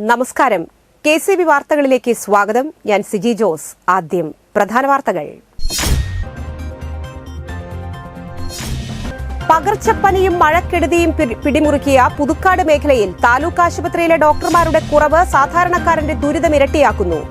നമസ്കാരം. KCB വാർത്തകളിലേക്ക് സ്വാഗതം. ഞാൻ സിജി ജോസ്. ആദ്യം പ്രധാന വാർത്തകൾ. പകർച്ചപ്പനിയും മഴക്കെടുതിയും പിടിമുറുക്കിയ പുതുക്കാട് മേഖലയിൽ താലൂക്ക് ആശുപത്രിയിലെ ഡോക്ടർമാരുടെ കുറവ് സാധാരണക്കാരന്റെ ദുരിതം ഇരട്ടിയാക്കുന്നു.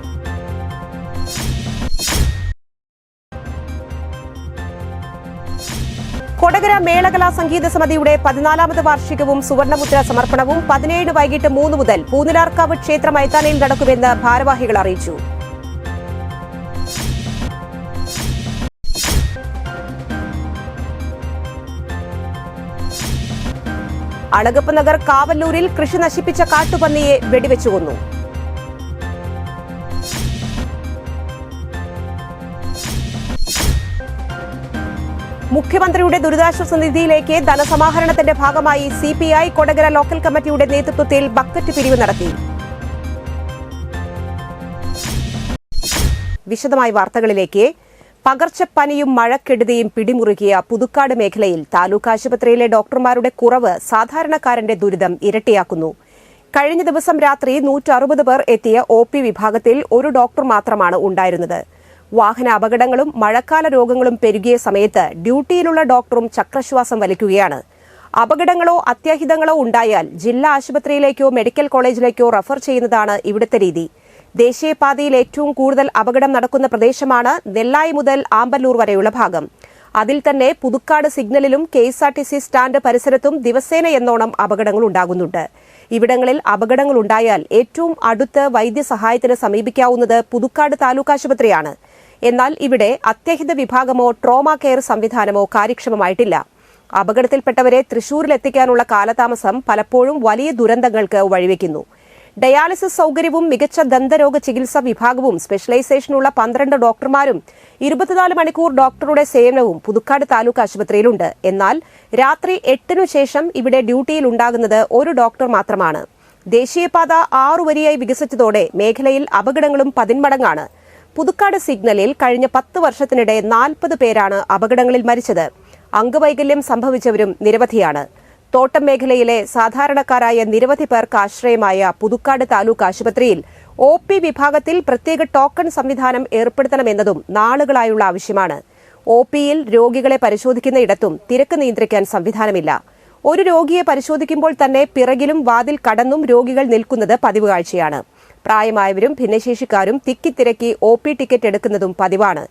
കൊടകര മേളകലാ സംഗീത സമിതിയുടെ 14ാമത് വാർഷികവും സുവർണമുദ്ര സമർപ്പണവും 17 വൈകിട്ട് 3 മുതൽ പൂനിലാർക്കാവ് ക്ഷേത്ര മൈതാനിയിൽ നടക്കുമെന്ന് ഭാരവാഹികൾ അറിയിച്ചു. അളഗപ്പ നഗർ കാവല്ലൂരിൽ കൃഷി നശിപ്പിച്ച കാട്ടുപന്നിയെ വെടിവെച്ചു കൊന്നു. മുഖ്യമന്ത്രിയുടെ ദുരിതാശ്വാസ നിധിയിലേക്ക് ധനസമാഹരണത്തിന്റെ ഭാഗമായി CPI കൊടകര ലോക്കൽ കമ്മിറ്റിയുടെ നേതൃത്വത്തിൽ ബക്കറ്റ് പിരിവ് നടത്തി. വിശദമായ വാർത്തകളിലേക്ക്. പകർച്ചപ്പനിയും മഴക്കെടുതിയും പിടിമുറുക്കിയ പുതുക്കാട് മേഖലയിൽ താലൂക്ക് ആശുപത്രിയിലെ ഡോക്ടർമാരുടെ കുറവ് സാധാരണക്കാരന്റെ ദുരിതം ഇരട്ടിയാക്കുന്നു. കഴിഞ്ഞ ദിവസം രാത്രി 160 പേർ എത്തിയ OP വിഭാഗത്തിൽ ഒരു ഡോക്ടർ മാത്രമാണ് ഉണ്ടായിരുന്നത്. വാഹന അപകടങ്ങളും മഴക്കാല രോഗങ്ങളും പെരുകിയ സമയത്ത് ഡ്യൂട്ടിയിലുള്ള ഡോക്ടറും ചക്രശ്വാസം വലിക്കുകയാണ്. അപകടങ്ങളോ അത്യാഹിതങ്ങളോ ഉണ്ടായാൽ ജില്ലാ ആശുപത്രിയിലേക്കോ മെഡിക്കൽ കോളേജിലേക്കോ റഫർ ചെയ്യുന്നതാണ് ഇവിടുത്തെ രീതി. ദേശീയപാതയിൽ ഏറ്റവും കൂടുതൽ അപകടം നടക്കുന്ന പ്രദേശമാണ് നെല്ലായി മുതൽ ആമ്പല്ലൂർ വരെയുള്ള ഭാഗം. അതിൽ തന്നെ പുതുക്കാട് സിഗ്നലിലും KSRTC സ്റ്റാൻഡ് പരിസരത്തും ദിവസേന എന്നോണം അപകടങ്ങൾ ഉണ്ടാകുന്നുണ്ട്. ഇവിടങ്ങളിൽ അപകടങ്ങൾ ഉണ്ടായാൽ ഏറ്റവും അടുത്ത് വൈദ്യസഹായത്തിന് സമീപിക്കാവുന്നത് പുതുക്കാട് താലൂക്ക് ആശുപത്രിയാണ്. എന്നാൽ ഇവിടെ അത്യാഹിത വിഭാഗമോ ട്രോമ കെയർ സംവിധാനമോ കാര്യക്ഷമമായിട്ടില്ല. അപകടത്തിൽപ്പെട്ടവരെ തൃശൂരിലെത്തിക്കാനുള്ള കാലതാമസം പലപ്പോഴും വലിയ ദുരന്തങ്ങൾക്ക് വഴിവെക്കുന്നു. ഡയാലിസിസ് സൌകര്യവും മികച്ച ദന്തരോഗ ചികിത്സാ വിഭാഗവും സ്പെഷ്യലൈസേഷനുള്ള 12 ഡോക്ടർമാരും 24 മണിക്കൂർ ഡോക്ടറുടെ സേവനവും പുതുക്കാട് താലൂക്ക് ആശുപത്രിയിലുണ്ട്. എന്നാൽ രാത്രി 8 ശേഷം ഇവിടെ ഡ്യൂട്ടിയിൽ ഉണ്ടാകുന്നത് ഒരു ഡോക്ടർ മാത്രമാണ്. ദേശീയപാത 6 വരിയായി വികസിച്ചതോടെ മേഖലയിൽ അപകടങ്ങളും 10 മടങ്ങാണ്. പുതുക്കാട് സിഗ്നലിൽ കഴിഞ്ഞ 10 വർഷത്തിനിടെ 40 പേരാണ് അപകടങ്ങളിൽ മരിച്ചത്. അംഗവൈകല്യം സംഭവിച്ചവരും നിരവധിയാണ്. തോട്ടം മേഖലയിലെ സാധാരണക്കാരായ നിരവധി പേർക്ക് ആശ്രയമായ പുതുക്കാട് താലൂക്ക് ആശുപത്രിയിൽ OP വിഭാഗത്തിൽ പ്രത്യേക ടോക്കൺ സംവിധാനം ഏർപ്പെടുത്തണമെന്നതും നാളുകളായുള്ള ആവശ്യമാണ്. OPയിൽ രോഗികളെ പരിശോധിക്കുന്ന ഇടത്തും തിരക്ക് നിയന്ത്രിക്കാൻ സംവിധാനമില്ല. ഒരു രോഗിയെ പരിശോധിക്കുമ്പോൾ തന്നെ പിറകിലും വാതിൽ കടന്നും രോഗികൾ നിൽക്കുന്നത് പതിവ് കാഴ്ചയാണ്. പ്രായമായവരും ഭിന്നശേഷിക്കാരും തിക്കിത്തിരക്കി OP ടിക്കറ്റ് എടുക്കുന്നതും പതിവാണ്.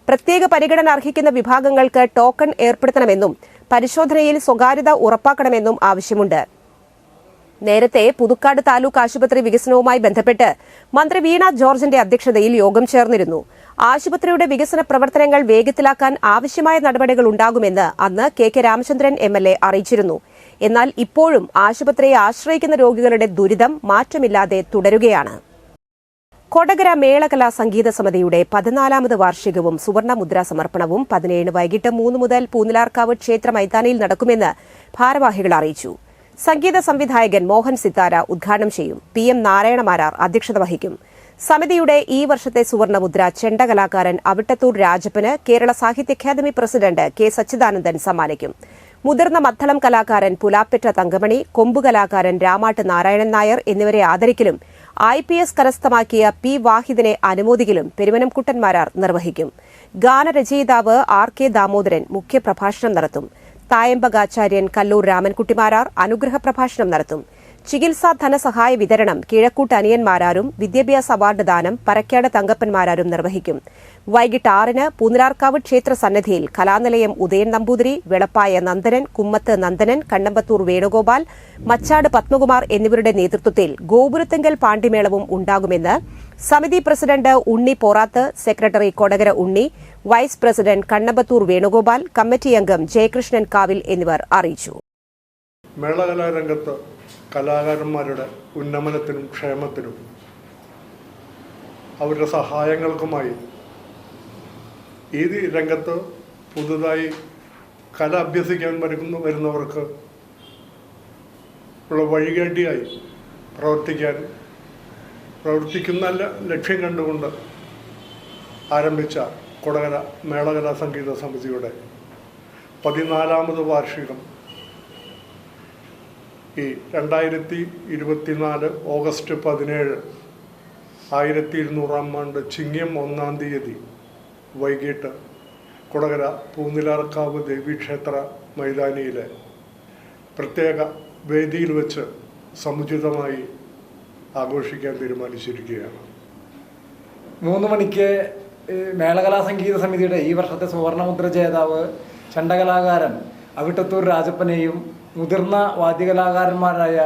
പ്രത്യേക പരിഗണന അർഹിക്കുന്ന വിഭാഗങ്ങൾക്ക് ടോക്കൺ ഏർപ്പെടുത്തണമെന്നും പരിശോധനയിൽ സ്വകാര്യത ഉറപ്പാക്കണമെന്നും ആവശ്യമുണ്ട്. നേരത്തെ പുതുക്കാട് താലൂക്ക് ആശുപത്രി വികസനവുമായി ബന്ധപ്പെട്ട് മന്ത്രി വീണ ജോർജിന്റെ അധ്യക്ഷതയിൽ യോഗം ചേർന്നിരുന്നു. ആശുപത്രിയുടെ വികസന പ്രവർത്തനങ്ങൾ വേഗത്തിലാക്കാൻ ആവശ്യമായ നടപടികൾ ഉണ്ടാകുമെന്ന് അന്ന് KK രാമചന്ദ്രൻ MLA അറിയിച്ചിരുന്നു. എന്നാൽ ഇപ്പോഴും ആശുപത്രിയെ ആശ്രയിക്കുന്ന രോഗികളുടെ ദുരിതം മാറ്റമില്ലാതെ തുടരുകയാണ്. കൊടകര മേളകലാ സംഗീത സമിതിയുടെ 14ാമത് വാർഷികവും സുവർണമുദ്ര സമർപ്പണവും 17 വൈകിട്ട് 3 മുതൽ പൂനിലാർക്കാവ് ക്ഷേത്ര മൈതാനിയിൽ നടക്കുമെന്ന് ഭാരവാഹികൾ അറിയിച്ചു. സംഗീത സംവിധായകൻ മോഹൻ സിത്താര ഉദ്ഘാടനം ചെയ്യും. PM നാരായണ മാരാർ അധ്യക്ഷത വഹിക്കും. സമിതിയുടെ ഈ വർഷത്തെ സുവർണമുദ്ര ചെണ്ട കലാകാരൻ അവിട്ടത്തൂർ രാജപ്പന് കേരള സാഹിത്യ അക്കാദമി പ്രസിഡന്റ് K സച്ചിദാനന്ദൻ സമ്മാനിക്കും. മുതിർന്ന മദ്ദളം കലാകാരൻ പുലാപ്പെറ്റ തങ്കമണി, കൊമ്പു കലാകാരൻ രാമാട്ട് നാരായണൻ നായർ എന്നിവരെ ആദരിക്കലും IPS കരസ്ഥമാക്കിയ P വാഹിദിനെ അനുമോദിക്കലും പെരുവനംകുട്ടൻ മാരാർ നിർവഹിക്കും. ഗാനരചയിതാവ് RK ദാമോദരൻ മുഖ്യപ്രഭാഷണം നടത്തും. തായമ്പകാചാര്യൻ കല്ലൂർ രാമൻകുട്ടിമാരാർ അനുഗ്രഹ പ്രഭാഷണം നടത്തും. ചികിത്സാ ധനസഹായ വിതരണം കിഴക്കൂട്ട് അനിയന്മാരാരും വിദ്യാഭ്യാസ അവാർഡ് ദാനം പരക്കാട് തങ്കപ്പന്മാരാരും നിർവഹിക്കും. വൈകിട്ട് 6-ന് പൂനിലാർക്കാവ് ക്ഷേത്ര സന്നിധിയിൽ കലാനിലയം ഉദയൻ നമ്പൂതിരി, വെളപ്പായ നന്ദനൻ, കുമ്മത്ത് നന്ദനൻ, കണ്ണമ്പത്തൂർ വേണുഗോപാൽ, മച്ചാട് പത്മകുമാർ എന്നിവരുടെ നേതൃത്വത്തിൽ ഗോപുരത്തെങ്കൽ പാണ്ടിമേളവും ഉണ്ടാകുമെന്ന് സമിതി പ്രസിഡന്റ് ഉണ്ണി പോറാത്ത്, സെക്രട്ടറി കൊടകര ഉണ്ണി, vice president Kannampathur Venugopal, committee അംഗം ജയകൃഷ്ണൻ കാവിൽ എന്നിവർ അറിയിച്ചു. മേളകലാരംഗത്ത് കലാകാരന്മാരുടെ ഉന്നമനത്തിനും ക്ഷേമത്തിനും അവരുടെ സഹായങ്ങൾക്കുമായി ഈ രംഗത്ത് പുതുതായി കല അഭ്യസിക്കാൻ വരുന്നവർക്ക് ഉള്ള വഴികാട്ടിയായി പ്രവർത്തിക്കുന്ന ലക്ഷ്യം കണ്ടുകൊണ്ട് ആരംഭിച്ച കൊടകര മേളകലാ സംഗീത സമിതിയുടെ 14ാമത് വാർഷികം ഈ 2024 ഓഗസ്റ്റ് 17 1200 ആണ്ട് ചിങ്ങം 1-ാം തീയതി വൈകിട്ട് കൊടകര പൂനിലാർക്കാവ് ദേവീക്ഷേത്ര മൈതാനിയിലെ പ്രത്യേക വേദിയിൽ വെച്ച് സമുചിതമായി ആഘോഷിക്കാൻ തീരുമാനിച്ചിരിക്കുകയാണ്. 3 മണിക്ക് മേളകലാ സംഗീത സമിതിയുടെ ഈ വർഷത്തെ സുവർണമുദ്ര ജേതാവ് ചണ്ടകലാകാരൻ അവിട്ടത്തൂർ രാജപ്പനെയും മുതിർന്ന വാദ്യകലാകാരന്മാരായ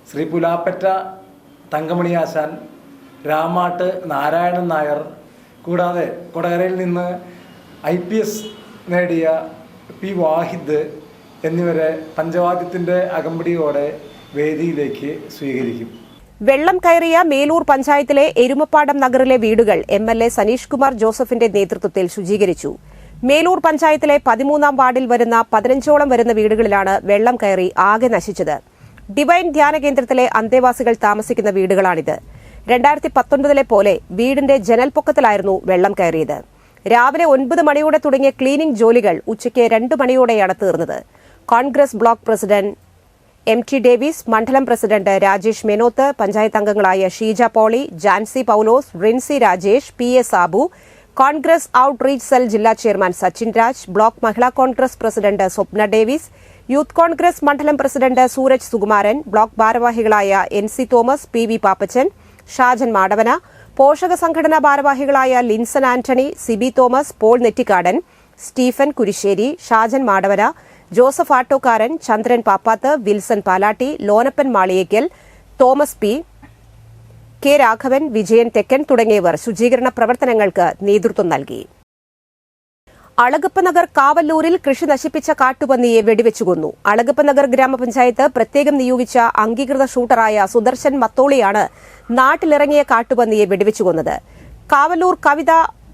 ശ്രീ പുലാപ്പറ്റ തങ്കമണി ആശാൻ, രാമാട്ട് നാരായണൻ നായർ, കൂടാതെ കൊടകരയിൽ നിന്ന് IPS നേടിയ P. വാഹിദ് എന്നിവരെ പഞ്ചവാദ്യത്തിൻ്റെ അകമ്പടിയോടെ വേദിയിലേക്ക് സ്വീകരിക്കും. വെള്ളം കയറിയ മേലൂർ പഞ്ചായത്തിലെ എരുമപ്പാടം നഗറിലെ വീടുകൾ MLA സനീഷ് കുമാർ ജോസഫിന്റെ നേതൃത്വത്തിൽ ശുചീകരിച്ചു. മേലൂർ പഞ്ചായത്തിലെ 13-ാം വാർഡിൽ വരുന്ന 15ഓളം വരുന്ന വീടുകളിലാണ് വെള്ളം കയറി ആകെ നശിച്ചത്. ഡിവൈൻ ധ്യാന കേന്ദ്രത്തിലെ അന്തേവാസികൾ താമസിക്കുന്ന വീടുകളാണിത്. 2019 പോലെ വീടിന്റെ ജനൽപ്പൊക്കത്തിലായിരുന്നു വെള്ളം കയറിയത്. രാവിലെ 9 മണിയോടെ തുടങ്ങിയ ക്ലീനിംഗ് ജോലികൾ ഉച്ചയ്ക്ക് 2 മണിയോടെയാണ് തീർന്നത്. Congress block president MT Davis, മണ്ഡലം പ്രസിഡന്റ് രാജേഷ് മേനോത്ത്, പഞ്ചായത്ത് അംഗങ്ങളായ Sheeja Poly, Jancy Paulose, Rincy Rajesh, PA Sabu, Congress outreach cell ജില്ലാ chairman Sachin Raj, block Mahila Congress president Swapna Davis, youth Congress മണ്ഡലം പ്രസിഡന്റ് സൂരജ് സുകുമാരൻ, ബ്ലോക്ക് ഭാരവാഹികളായ NC Thomas, PV Pappachan, Shajan Madavana, പോഷക സംഘടനാ ഭാരവാഹികളായ Linson Antony, Siby Thomas, Paul Nettikadan, Stephen Kurisserry, Shajan Madavana, Joseph Attokkaran, Chandran Pappath, Wilson Palatty, Lonappan Maliyekkal, Thomas P. K. Raghavan, Vijayan തെക്കൻ തുടങ്ങിയവർ ശുചീകരണ പ്രവർത്തനങ്ങൾക്ക് നേതൃത്വം നൽകി. അളഗപ്പനഗർ കാവല്ലൂരിൽ കൃഷി നശിപ്പിച്ച കാട്ടുപന്നിയെ വെടിവെച്ചു കൊന്നു. അളഗപ്പനഗർ ഗ്രാമപഞ്ചായത്ത് പ്രത്യേകം നിയോഗിച്ച അംഗീകൃത ഷൂട്ടറായ സുദർശൻ മത്തോളിയാണ് നാട്ടിലിറങ്ങിയ കാട്ടുപന്നിയെ വെടിവെച്ചു കൊന്നത്. കാവല്ലൂർ കവിത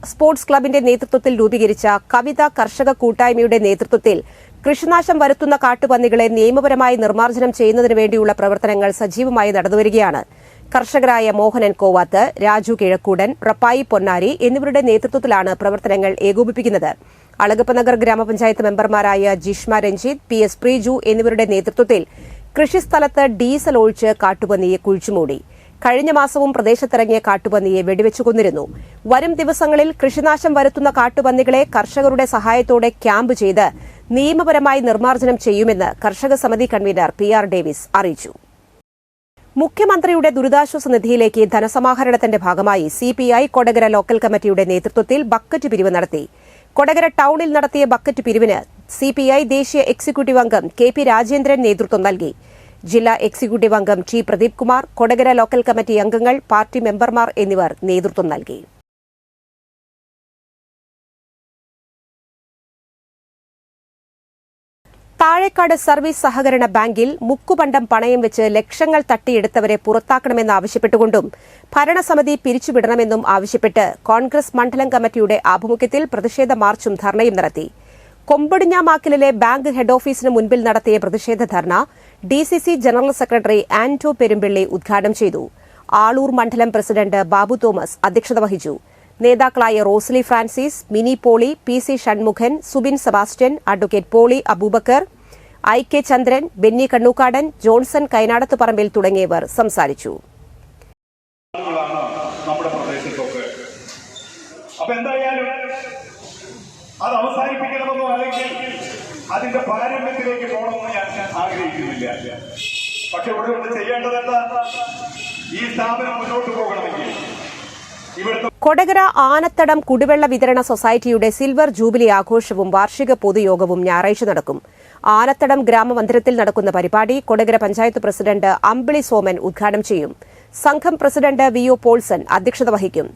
സ്പോർട്സ് ക്ലബിന്റെ നേതൃത്വത്തിൽ രൂപീകരിച്ച കവിത കർഷക കൂട്ടായ്മയുടെ നേതൃത്വത്തിൽ കൃഷിനാശം വരുത്തുന്ന കാട്ടുപന്നികളെ നിയമപരമായി നിർമ്മാർജ്ജനം ചെയ്യുന്നതിനു വേണ്ടിയുള്ള പ്രവർത്തനങ്ങൾ സജീവമായി നടന്നുവരികയാണ്. കർഷകരായ മോഹനൻ കോവാത്ത്, രാജു കിഴക്കൂടൻ, റപ്പായി പൊന്നാരി എന്നിവരുടെ നേതൃത്വത്തിലാണ് പ്രവർത്തനങ്ങൾ ഏകോപിപ്പിക്കുന്നത്. അളഗപ്പനഗർ ഗ്രാമപഞ്ചായത്ത് മെമ്പർമാരായ ജിഷ്മ രഞ്ജിത്ത്, PS പ്രീജു എന്നിവരുടെ നേതൃത്വത്തിൽ കൃഷിസ്ഥലത്ത് ഡീസൽ ഒഴിച്ച് കാട്ടുപന്നിയെ കുഴിച്ചുമൂടി. കഴിഞ്ഞ മാസവും പ്രദേശത്തിറങ്ങിയ കാട്ടുപന്നിയെ വെടിവെച്ചു കൊന്നിരുന്നു. വരും ദിവസങ്ങളിൽ കൃഷിനാശം വരുത്തുന്ന കാട്ടുപന്നികളെ കർഷകരുടെ സഹായത്തോടെ ക്യാമ്പ് ചെയ്ത് നിയമപരമായി നിർമ്മാർജ്ജനം ചെയ്യുമെന്ന് കർഷക സമിതി കൺവീനർ PR ഡേവിസ് അറിയിച്ചു. മുഖ്യമന്ത്രിയുടെ ദുരിതാശ്വാസ നിധിയിലേക്ക് ധനസമാഹരണത്തിന്റെ ഭാഗമായി CPI കൊടകര ലോക്കൽ കമ്മിറ്റിയുടെ നേതൃത്വത്തിൽ ബക്കറ്റ് പിരിവ് നടത്തി. കൊടകര ടൌണിൽ നടത്തിയ ബക്കറ്റ് പിരിവിന് CPI ദേശീയ എക്സിക്യൂട്ടീവ് അംഗം KP രാജേന്ദ്രൻ നേതൃത്വം നൽകി. ജില്ലാ എക്സിക്യൂട്ടീവ് അംഗം T. Pradeep Kumar, Kodakara local committee അംഗങ്ങൾ, പാർട്ടി മെമ്പർമാർ എന്നിവർ നേതൃത്വം നൽകി. താഴേക്കാട് സർവീസ് സഹകരണ ബാങ്കിൽ മുക്കുപണ്ടം പണയം വെച്ച് ലക്ഷങ്ങൾ തട്ടിയെടുത്തവരെ പുറത്താക്കണമെന്നാവശ്യപ്പെട്ടുകൊണ്ടും ഭരണസമിതി പിരിച്ചുവിടണമെന്നും ആവശ്യപ്പെട്ട് കോൺഗ്രസ് മണ്ഡലം കമ്മിറ്റിയുടെ ആഭിമുഖ്യത്തിൽ പ്രതിഷേധ മാർച്ചും ധർണയും നടത്തി. കൊമ്പടിഞ്ഞാമാക്കിലെ ബാങ്ക് ഹെഡ് ഓഫീസിന് മുൻപിൽ നടത്തിയ പ്രതിഷേധ ധർണ DCC general secretary Anto Perumpilly ഉദ്ഘാടനം ചെയ്തു. ആളൂർ മണ്ഡലം പ്രസിഡന്റ് ബാബു തോമസ് അധ്യക്ഷത വഹിച്ചു. നേതാക്കളായ Rosly Francis, Mini Poly, PC Shanmukhan, Subin Sebastian, advocate Poly Aboobacker, IK Chandran, Benny Kannookadan, Johnson Kainadath Parambil തുടങ്ങിയവർ സംസാരിച്ചു. അത് അവസാനിപ്പിക്കണമെന്നോ അല്ലെങ്കിൽ അതിന്റെ പാരമ്യത്തിലേക്ക് പോകണമെന്ന് ഞാൻ ആഗ്രഹിക്കുന്നില്ല. പക്ഷെ ഇവിടെ ഒന്ന് ചെയ്യേണ്ടതെന്താ, ഈ സ്ഥാപനം മുന്നോട്ട് പോകണമെങ്കിൽ കൊടകര ആനത്തടം കുടിവെള്ള വിതരണ സൊസൈറ്റിയുടെ സിൽവർ ജൂബിലി ആഘോഷവും വാർഷിക പൊതുയോഗവും ഞായറാഴ്ച നടക്കും. ആനത്തടം ഗ്രാമമന്ദിരത്തിൽ നടക്കുന്ന പരിപാടി കൊടകര പഞ്ചായത്ത് പ്രസിഡന്റ് അമ്പിളി സോമൻ ഉദ്ഘാടനം ചെയ്യും. സംഘം പ്രസിഡന്റ് VO പോൾസൺ അധ്യക്ഷത വഹിക്കും.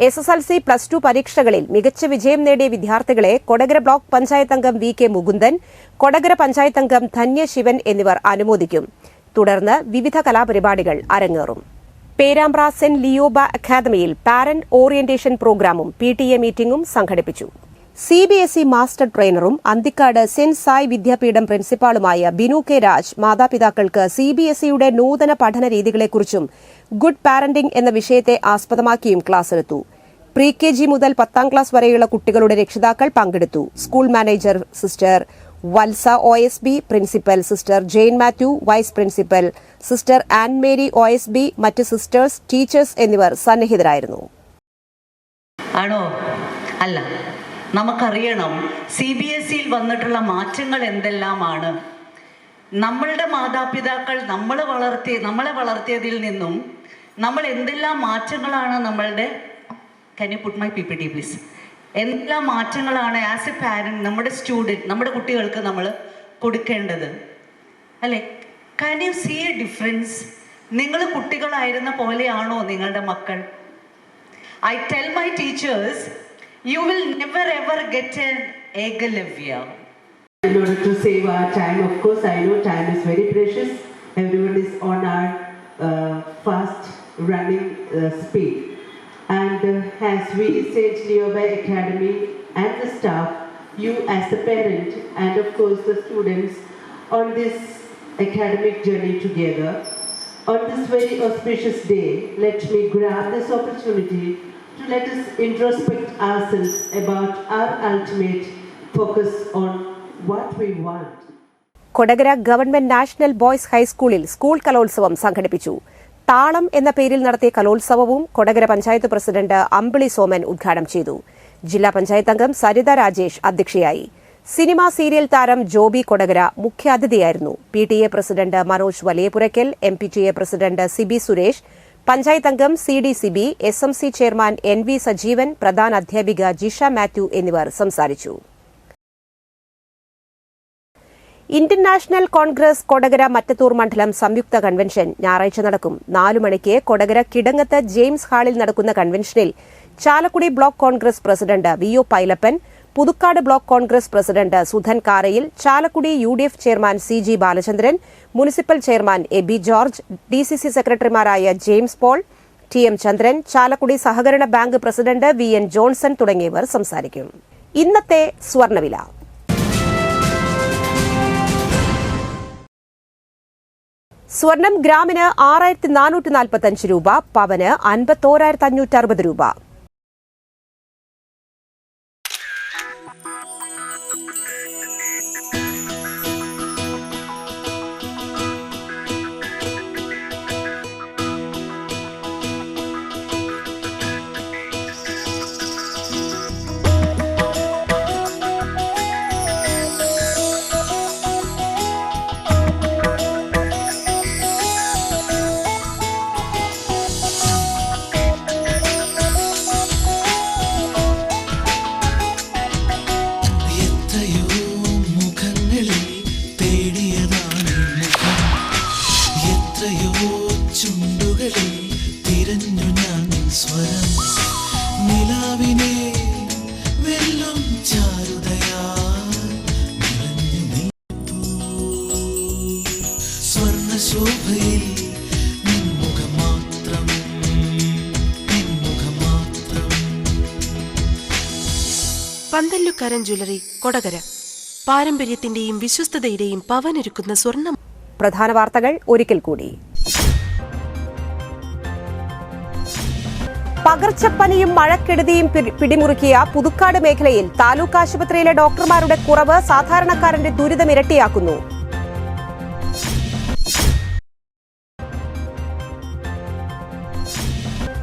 SSLC +2 പരീക്ഷകളിൽ മികച്ച വിജയം നേടിയ വിദ്യാർത്ഥികളെ കൊടകര ബ്ലോക്ക് പഞ്ചായത്ത് അംഗം VK മുകുന്ദൻ, കൊടകര പഞ്ചായത്ത് അംഗം ധന്യ ശിവൻ എന്നിവർ അനുമോദിക്കും. തുടർന്ന് വിവിധ കലാപരിപാടികൾ അരങ്ങേറും. പേരാമ്പ്ര സെന്റ് ലിയോബ അക്കാദമിയിൽ പാരന്റ് ഓറിയന്റേഷൻ പ്രോഗ്രാമും PTA മീറ്റിംഗും സംഘടിപ്പിച്ചു. CBSE മാസ്റ്റർ ട്രെയിനറും അന്തിക്കാട് സെന്റ് സായ് വിദ്യാപീഠം പ്രിൻസിപ്പാളുമായ ബിനു K. രാജ് മാതാപിതാക്കൾക്ക് CBSEയുടെ നൂതന പഠന രീതികളെക്കുറിച്ചും ഗുഡ് പാരന്റിംഗ് എന്ന വിഷയത്തെ ആസ്പദമാക്കിയും ക്ലാസ്സെടുത്തു. pre-KG മുതൽ 10ാം ക്ലാസ് വരെയുള്ള കുട്ടികളുടെ രക്ഷിതാക്കൾ പങ്കെടുത്തു. School manager sister Valsa OSB, principal sister Jain Mathew, vice principal sister Ann Mary OSB, മറ്റ് സിസ്റ്റേഴ്സ്, ടീച്ചേഴ്സ് എന്നിവർ സന്നിഹിതരായിരുന്നു. ആണോ? അല്ല, നമുക്കറിയണം CBSEയിൽ വന്നിട്ടുള്ള മാറ്റങ്ങൾ എന്തെല്ലാമാണ്. നമ്മളുടെ മാതാപിതാക്കൾ നമ്മളെ വളർത്തിയതിൽ നിന്നും നമ്മൾ എന്തെല്ലാം മാറ്റങ്ങളാണ് can you put my PPT please? എന്തെല്ലാം മാറ്റങ്ങളാണ് ആസ് എ പാരന്റ് നമ്മുടെ കുട്ടികൾക്ക് നമ്മൾ കൊടുക്കേണ്ടത് അല്ലേ? Can you see a difference? നിങ്ങൾ കുട്ടികളായിരുന്ന പോലെയാണോ നിങ്ങളുടെ മക്കൾ? I tell my teachers, you will never ever get an Egalevia. In order to save our time, of course, I know time is very precious. Everyone is on our fast running speed. And as we said, Nearby Academy and the staff, you as a parent and of course the students on this academic journey together, on this very auspicious day, let me grab this opportunity to let us introspect ourselves about our ultimate focus on what we want. Kodakara government national boys ഹൈസ്കൂളിൽ school കലോത്സവം സംഘടിപ്പിച്ചു. താളം എന്ന പേരിൽ നടത്തിയ കലോത്സവവും Kodakara panchayat president അമ്പിളി സോമൻ ഉദ്ഘാടനം ചെയ്തു. ജില്ലാ പഞ്ചായത്ത് അംഗം സരിത രാജേഷ് അധ്യക്ഷയായി. സിനിമാ സീരിയൽ താരം ജോബി കൊടകര മുഖ്യാതിഥിയായിരുന്നു. PTA president Manoj Valiyapurakkal, MPTA president Siby Suresh, panchayat അംഗം CD Siby, SMC chairman NV Sajeevan, പ്രധാന അധ്യാപിക ജിഷ മാത്യു എന്നിവർ സംസാരിച്ചു. ഇന്ത്യൻ നാഷണൽ കോൺഗ്രസ് കൊടകര മറ്റത്തൂർ മണ്ഡലം സംയുക്ത കൺവെൻഷൻ ഞായറാഴ്ച നടക്കും. 4 മണിക്ക് കൊടകര കിടങ്ങത്ത് ജെയിംസ് ഹാളിൽ നടക്കുന്ന കൺവെൻഷനിൽ Chalakudy block Congress president VO Pylappan, Puthukkad block Congress president Sudhan Karayil, Chalakudy UDF chairman CG Balachandran, municipal chairman Eby George, DCC സെക്രട്ടറിമാരായ James Paul, TM Chandran, Chalakudy സഹകരണ ബാങ്ക് പ്രസിഡന്റ് VN ജോൺസൺ തുടങ്ങിയവർ സംസാരിക്കും. ഇന്നത്തെ സ്വർണ്ണവില. സ്വർണം ഗ്രാമിന് 6445 രൂപ, പവന് 51,560 രൂപ. പന്തല്ലുക്കാരൻ ജ്വല്ലറി കൊടകര. പാരമ്പര്യത്തിന്റെയും വിശ്വസ്തതയുടെയും പവനൊരുക്കുന്ന സ്വർണ്ണം. പ്രധാന വാർത്തകൾ ഒരിക്കൽ കൂടി. പകർച്ചപ്പനിയും മഴക്കെടുതിയും പിടിമുറുക്കിയ പുതുക്കാട് മേഖലയിൽ താലൂക്ക് ആശുപത്രിയിലെ ഡോക്ടർമാരുടെ കുറവ് സാധാരണക്കാരന്റെ ദുരിതം ഇരട്ടിയാക്കുന്നു.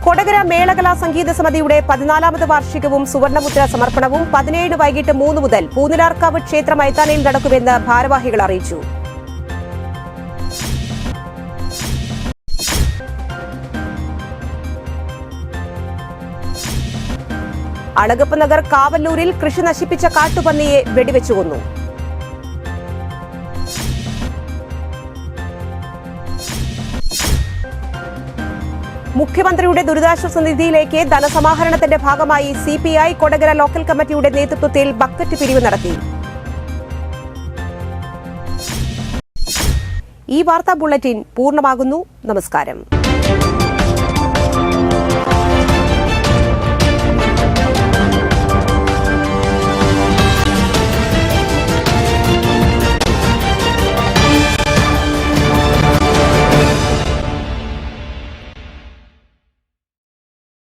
കൊടകര മേളകലാ സംഗീത സമിതിയുടെ 14ാമത് വാർഷികവും സുവർണമുദ്ര സമർപ്പണവും 17 വൈകിട്ട് 3 മുതൽ പൂനിലാർക്കാവ് ക്ഷേത്ര മൈതാനിയിൽ നടക്കുമെന്ന് ഭാരവാഹികൾ അറിയിച്ചു. അളഗപ്പ നഗർ കാവല്ലൂരിൽ കൃഷി നശിപ്പിച്ച കാട്ടുപന്നിയെ വെടിവെച്ചു കൊന്നു. മുഖ്യമന്ത്രിയുടെ ദുരിതാശ്വാസ നിധിയിലേക്ക് ധനസമാഹരണത്തിന്റെ ഭാഗമായി CPI കൊടകര ലോക്കൽ കമ്മിറ്റിയുടെ നേതൃത്വത്തിൽ ബക്കറ്റ് പിരിവ് നടത്തി. ഈ വാർത്താ ബുള്ളറ്റിൻ പൂർണ്ണമാകുന്നു. നമസ്കാരം.